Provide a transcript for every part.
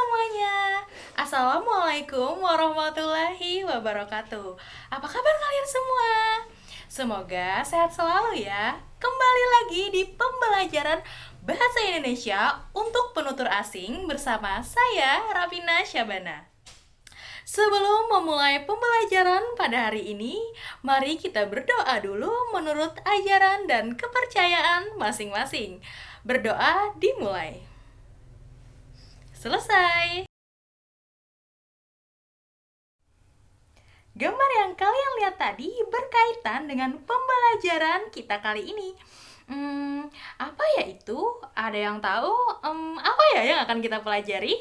semuanya, Assalamualaikum warahmatullahi wabarakatuh. Apa kabar kalian semua? Semoga sehat selalu ya. Kembali lagi di pembelajaran Bahasa Indonesia untuk penutur asing bersama saya, Ravina Syabana. Sebelum memulai pembelajaran pada hari ini, mari kita berdoa dulu menurut ajaran dan kepercayaan masing-masing. Berdoa dimulai. Selesai. Gambar yang kalian lihat tadi berkaitan dengan pembelajaran kita kali ini. Apa ya itu? Ada yang tahu? Apa ya yang akan kita pelajari?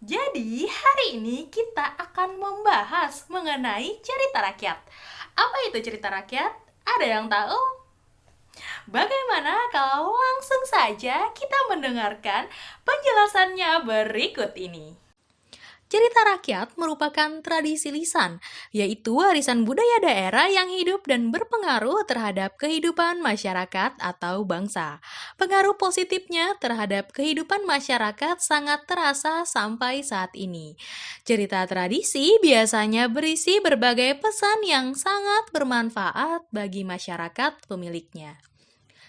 Jadi, hari ini kita akan membahas mengenai cerita rakyat. Apa itu cerita rakyat? Ada yang tahu? Bagaimana kalau langsung saja kita mendengarkan penjelasannya berikut ini? Cerita rakyat merupakan tradisi lisan, yaitu warisan budaya daerah yang hidup dan berpengaruh terhadap kehidupan masyarakat atau bangsa. Pengaruh positifnya terhadap kehidupan masyarakat sangat terasa sampai saat ini. Cerita tradisi biasanya berisi berbagai pesan yang sangat bermanfaat bagi masyarakat pemiliknya.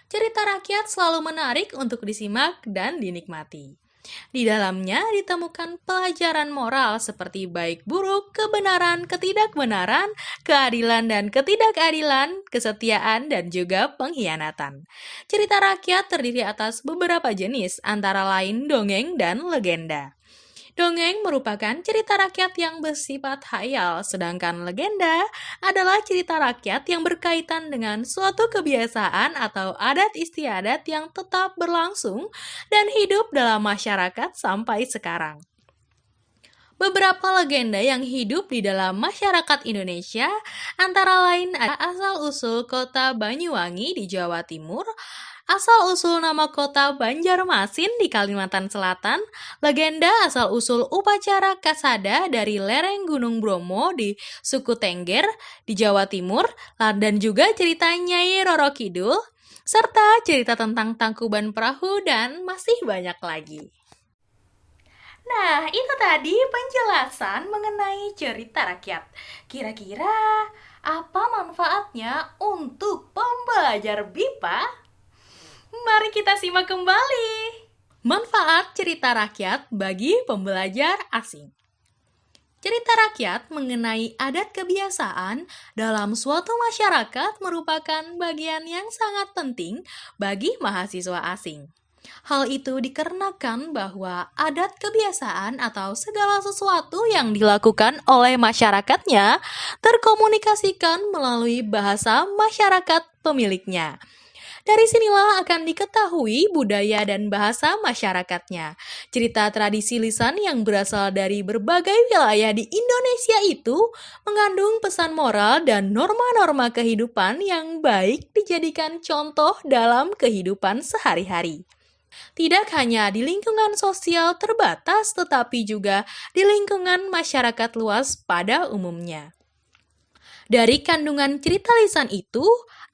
Cerita rakyat selalu menarik untuk disimak dan dinikmati. Di dalamnya ditemukan pelajaran moral seperti baik buruk, kebenaran, ketidakbenaran, keadilan dan ketidakadilan, kesetiaan, dan juga pengkhianatan. Cerita rakyat terdiri atas beberapa jenis, antara lain dongeng dan legenda. Dongeng merupakan cerita rakyat yang bersifat khayal, sedangkan legenda adalah cerita rakyat yang berkaitan dengan suatu kebiasaan atau adat istiadat yang tetap berlangsung dan hidup dalam masyarakat sampai sekarang. Beberapa legenda yang hidup di dalam masyarakat Indonesia antara lain ada asal-usul kota Banyuwangi di Jawa Timur, asal-usul nama kota Banjarmasin di Kalimantan Selatan, legenda asal-usul upacara Kasada dari lereng Gunung Bromo di suku Tengger di Jawa Timur, dan juga cerita Nyai Roro Kidul, serta cerita tentang Tangkuban Perahu dan masih banyak lagi. Nah, itu tadi penjelasan mengenai cerita rakyat. Kira-kira apa manfaatnya untuk pembelajar BIPA? Mari kita simak kembali. Manfaat cerita rakyat bagi pembelajar asing. Cerita rakyat mengenai adat kebiasaan dalam suatu masyarakat merupakan bagian yang sangat penting bagi mahasiswa asing. Hal itu dikarenakan bahwa adat kebiasaan atau segala sesuatu yang dilakukan oleh masyarakatnya terkomunikasikan melalui bahasa masyarakat pemiliknya. Dari sinilah akan diketahui budaya dan bahasa masyarakatnya. Cerita tradisi lisan yang berasal dari berbagai wilayah di Indonesia itu mengandung pesan moral dan norma-norma kehidupan yang baik dijadikan contoh dalam kehidupan sehari-hari. Tidak hanya di lingkungan sosial terbatas, tetapi juga di lingkungan masyarakat luas pada umumnya. Dari kandungan cerita lisan itu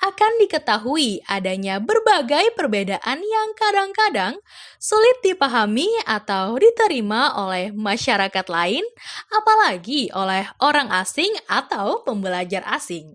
akan diketahui adanya berbagai perbedaan yang kadang-kadang sulit dipahami atau diterima oleh masyarakat lain, apalagi oleh orang asing atau pembelajar asing.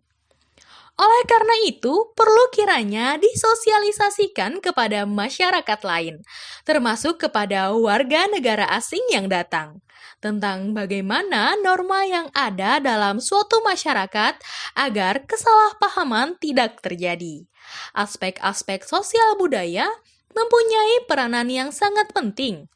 Oleh karena itu, perlu kiranya disosialisasikan kepada masyarakat lain, termasuk kepada warga negara asing yang datang, tentang bagaimana norma yang ada dalam suatu masyarakat agar kesalahpahaman tidak terjadi. Aspek-aspek sosial budaya mempunyai peranan yang sangat penting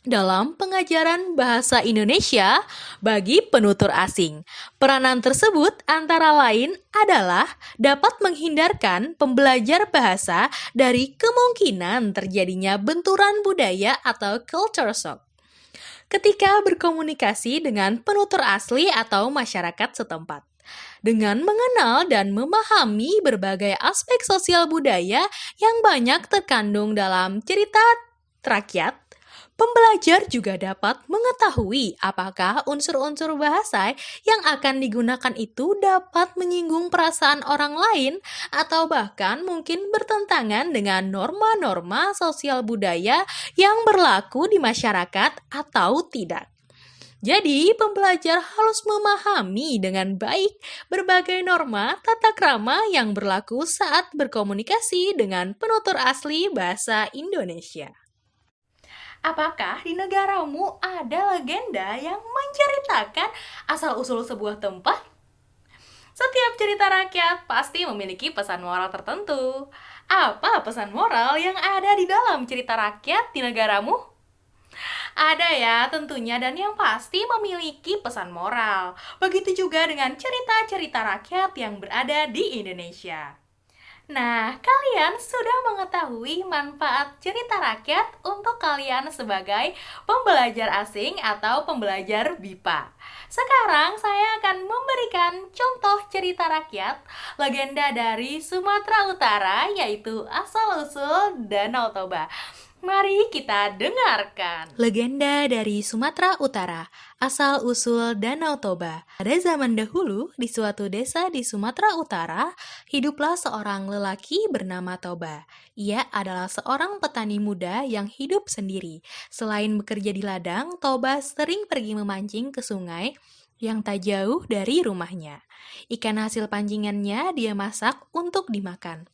dalam pengajaran bahasa Indonesia bagi penutur asing. Peranan tersebut antara lain adalah dapat menghindarkan pembelajar bahasa dari kemungkinan terjadinya benturan budaya atau culture shock ketika berkomunikasi dengan penutur asli atau masyarakat setempat. Dengan mengenal dan memahami berbagai aspek sosial budaya yang banyak terkandung dalam cerita rakyat, Pembelajar juga dapat mengetahui apakah unsur-unsur bahasa yang akan digunakan itu dapat menyinggung perasaan orang lain atau bahkan mungkin bertentangan dengan norma-norma sosial budaya yang berlaku di masyarakat atau tidak. Jadi, pembelajar harus memahami dengan baik berbagai norma tata krama yang berlaku saat berkomunikasi dengan penutur asli bahasa Indonesia. Apakah di negaramu ada legenda yang menceritakan asal-usul sebuah tempat? Setiap cerita rakyat pasti memiliki pesan moral tertentu. Apa pesan moral yang ada di dalam cerita rakyat di negaramu? Ada ya tentunya, dan yang pasti memiliki pesan moral. Begitu juga dengan cerita-cerita rakyat yang berada di Indonesia. Nah, kalian sudah mengetahui manfaat cerita rakyat untuk kalian sebagai pembelajar asing atau pembelajar BIPA. Sekarang saya akan memberikan contoh cerita rakyat legenda dari Sumatera Utara, yaitu asal-usul Danau Toba. Mari kita dengarkan. Legenda dari Sumatera Utara, asal-usul Danau Toba. Pada zaman dahulu, di suatu desa di Sumatera Utara, hiduplah seorang lelaki bernama Toba. Ia adalah seorang petani muda yang hidup sendiri. Selain bekerja di ladang, Toba sering pergi memancing ke sungai yang tak jauh dari rumahnya. Ikan hasil pancingannya dia masak untuk dimakan.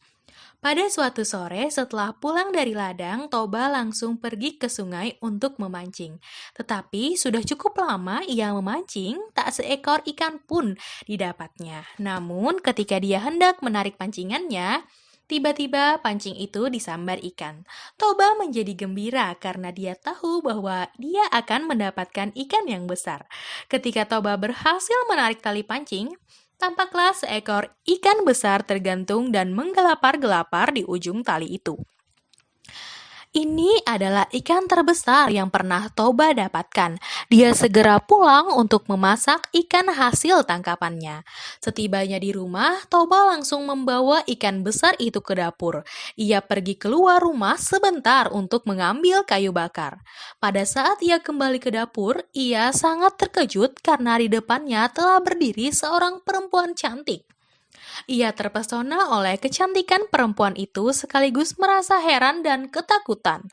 Pada suatu sore, setelah pulang dari ladang, Toba langsung pergi ke sungai untuk memancing. Tetapi sudah cukup lama ia memancing, tak seekor ikan pun didapatnya. Namun, ketika dia hendak menarik pancingannya, tiba-tiba pancing itu disambar ikan. Toba menjadi gembira karena dia tahu bahwa dia akan mendapatkan ikan yang besar. Ketika Toba berhasil menarik tali pancing, tampaklah seekor ikan besar tergantung dan menggelapar-gelapar di ujung tali itu. Ini adalah ikan terbesar yang pernah Toba dapatkan. Dia segera pulang untuk memasak ikan hasil tangkapannya. Setibanya di rumah, Toba langsung membawa ikan besar itu ke dapur. Ia pergi keluar rumah sebentar untuk mengambil kayu bakar. Pada saat ia kembali ke dapur, ia sangat terkejut karena di depannya telah berdiri seorang perempuan cantik. Ia terpesona oleh kecantikan perempuan itu sekaligus merasa heran dan ketakutan.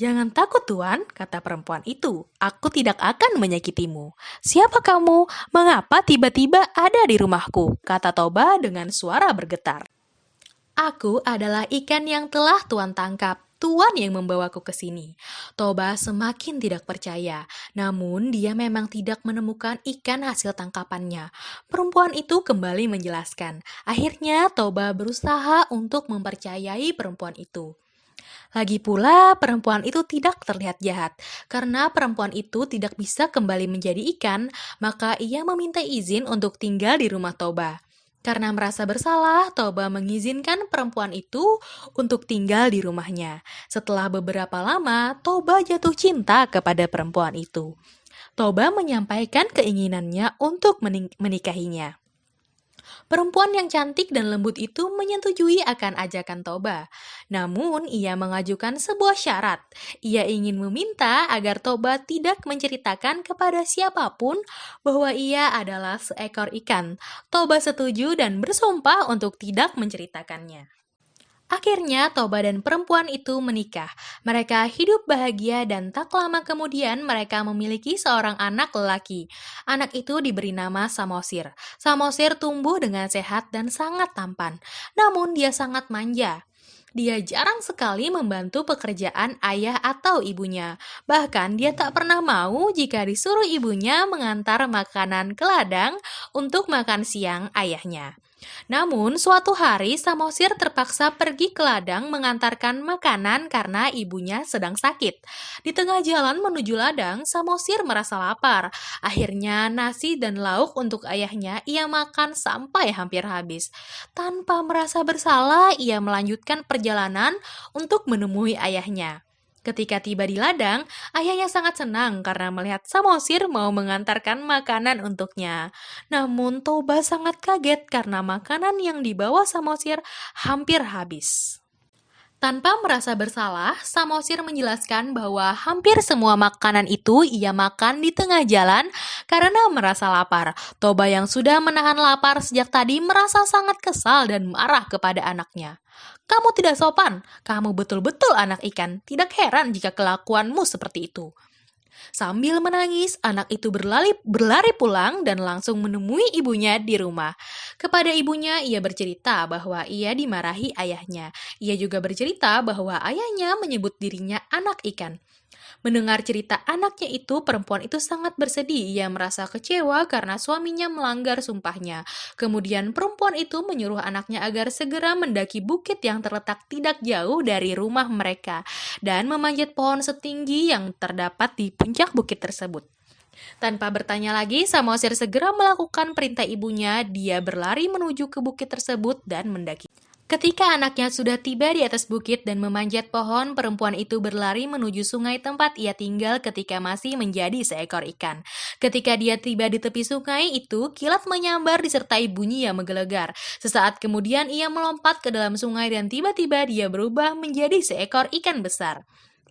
"Jangan takut, Tuan," kata perempuan itu. "Aku tidak akan menyakitimu." "Siapa kamu? Mengapa tiba-tiba ada di rumahku?" kata Toba dengan suara bergetar. "Aku adalah ikan yang telah Tuan tangkap. Tuan yang membawaku ke sini." Toba semakin tidak percaya, namun dia memang tidak menemukan ikan hasil tangkapannya. Perempuan itu kembali menjelaskan. Akhirnya Toba berusaha untuk mempercayai perempuan itu. Lagi pula, perempuan itu tidak terlihat jahat. Karena perempuan itu tidak bisa kembali menjadi ikan, maka ia meminta izin untuk tinggal di rumah Toba. Karena merasa bersalah, Toba mengizinkan perempuan itu untuk tinggal di rumahnya. Setelah beberapa lama, Toba jatuh cinta kepada perempuan itu. Toba menyampaikan keinginannya untuk menikahinya. Perempuan yang cantik dan lembut itu menyetujui akan ajakan Toba. Namun, ia mengajukan sebuah syarat. Ia ingin meminta agar Toba tidak menceritakan kepada siapapun bahwa ia adalah seekor ikan. Toba setuju dan bersumpah untuk tidak menceritakannya. Akhirnya, Toba dan perempuan itu menikah. Mereka hidup bahagia dan tak lama kemudian mereka memiliki seorang anak lelaki. Anak itu diberi nama Samosir. Samosir tumbuh dengan sehat dan sangat tampan. Namun dia sangat manja. Dia jarang sekali membantu pekerjaan ayah atau ibunya. Bahkan dia tak pernah mau jika disuruh ibunya mengantar makanan ke ladang untuk makan siang ayahnya. Namun, suatu hari Samosir terpaksa pergi ke ladang mengantarkan makanan karena ibunya sedang sakit. Di tengah jalan menuju ladang, Samosir merasa lapar. Akhirnya, nasi dan lauk untuk ayahnya ia makan sampai hampir habis. Tanpa merasa bersalah, ia melanjutkan perjalanan untuk menemui ayahnya. Ketika tiba di ladang, ayahnya sangat senang karena melihat Samosir mau mengantarkan makanan untuknya. Namun Toba sangat kaget karena makanan yang dibawa Samosir hampir habis. Tanpa merasa bersalah, Samosir menjelaskan bahwa hampir semua makanan itu ia makan di tengah jalan karena merasa lapar. Toba yang sudah menahan lapar sejak tadi merasa sangat kesal dan marah kepada anaknya. Kamu tidak sopan, kamu betul-betul anak ikan. Tidak heran jika kelakuanmu seperti itu. Sambil menangis, anak itu berlari pulang dan langsung menemui ibunya di rumah. Kepada ibunya, ia bercerita bahwa ia dimarahi ayahnya. Ia juga bercerita bahwa ayahnya menyebut dirinya anak ikan. Mendengar cerita anaknya itu, perempuan itu sangat bersedih. Ia merasa kecewa karena suaminya melanggar sumpahnya. Kemudian perempuan itu menyuruh anaknya agar segera mendaki bukit yang terletak tidak jauh dari rumah mereka dan memanjat pohon setinggi yang terdapat di puncak bukit tersebut. Tanpa bertanya lagi, Samosir segera melakukan perintah ibunya. Dia berlari menuju ke bukit tersebut dan mendaki. Ketika anaknya sudah tiba di atas bukit dan memanjat pohon, perempuan itu berlari menuju sungai tempat ia tinggal ketika masih menjadi seekor ikan. Ketika dia tiba di tepi sungai itu, kilat menyambar disertai bunyi yang menggelegar. Sesaat kemudian ia melompat ke dalam sungai dan tiba-tiba dia berubah menjadi seekor ikan besar.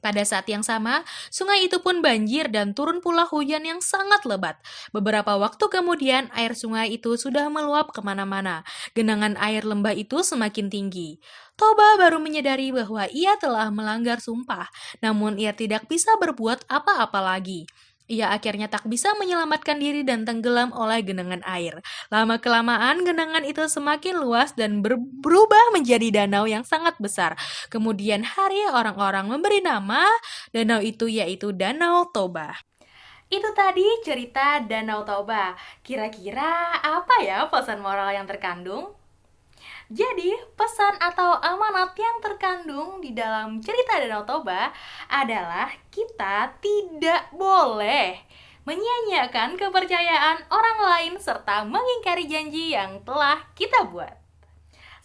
Pada saat yang sama, sungai itu pun banjir dan turun pula hujan yang sangat lebat. Beberapa waktu kemudian, air sungai itu sudah meluap kemana-mana. Genangan air lembah itu semakin tinggi. Toba baru menyadari bahwa ia telah melanggar sumpah, namun ia tidak bisa berbuat apa-apa lagi. Ia akhirnya tak bisa menyelamatkan diri dan tenggelam oleh genangan air. Lama-kelamaan, genangan itu semakin luas dan berubah menjadi danau yang sangat besar. Kemudian hari orang-orang memberi nama danau itu yaitu Danau Toba. Itu tadi cerita Danau Toba. Kira-kira apa ya pesan moral yang terkandung? Jadi, pesan atau amanat yang terkandung di dalam cerita Danau Toba adalah kita tidak boleh menyia-nyiakan kepercayaan orang lain serta mengingkari janji yang telah kita buat.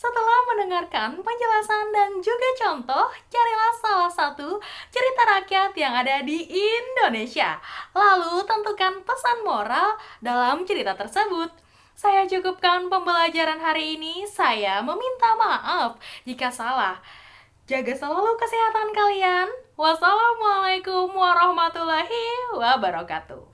Setelah mendengarkan penjelasan dan juga contoh, carilah salah satu cerita rakyat yang ada di Indonesia. Lalu tentukan pesan moral dalam cerita tersebut. Saya cukupkan pembelajaran hari ini. Saya meminta maaf jika salah. Jaga selalu kesehatan kalian. Wassalamualaikum warahmatullahi wabarakatuh.